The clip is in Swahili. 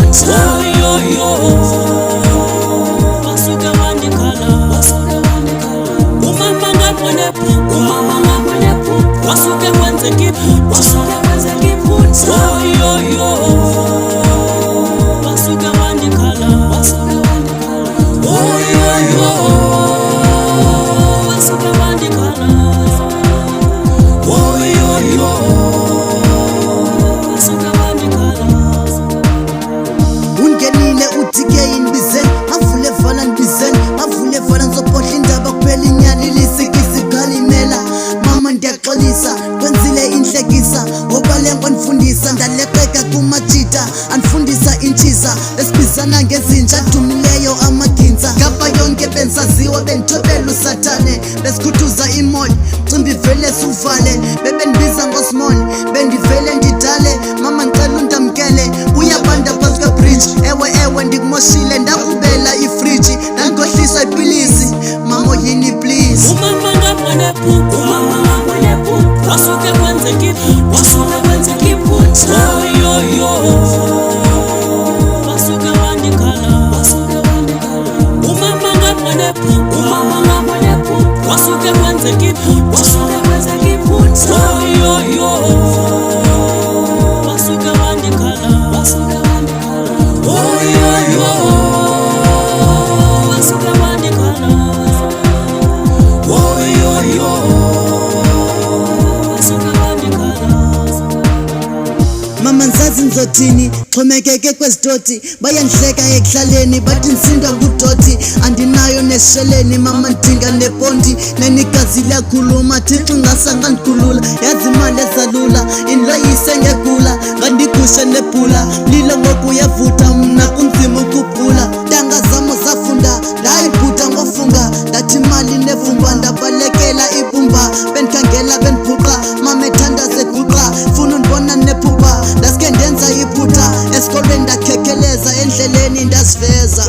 iphutha basuke bandikhala umama ngabone wasuke kwenzeka iphutha basuke bandikhala basuke bandikhala ungenile uthike inbizeni avule vala nbizeni avule vala nzophohla indaba kuphela inyani lisikhalimela mama ndiyaxolisa kwenzile inhlekisa obalengwa nifundisa ndaleqeka kumajita anifundisa intshiza esibizana ngezinja dumileyo amaginza ngapha yonke bensaziwa bendithobela usathane besikhuthuza imoli cimbi vele suvale bebendibiza ngosmall bendivele ndidale mama ndicela undamkele uyabanda phansi kwebridge ewe ndikumoshile ndakubela ifriji ndandikhohlisa ipilisi mama yini please umama ngabone wasuke kwenzeka iphutha basuke bandikhala umama ngabone wasuke kwenzeka iphutha basuke bandikhala basuke bandikhala mama nzazi nzothini xhomekeke kwezidoti bayandihleka ekuhlaleni bathi nsindwa ngudoti andinayo nesheleni mama ndinga neponti nenigazi liyakhuluma thixo ngasanga ndikhulula yazi imali ezalula indiloyise ngegula ngandigushe nebhula mlilo ngoku uyavutha mna kunzima ukubhula ntanga zam zafunda ndayibhuta ngofunga ndathi imali nevumba ndabalekela ibumba bendikhangela bendibhuqa mama ethandaze guqa funa undibona nephupha ndaske ndenza iphutha esikolweni ndakhekeleza endleleni ndaziveza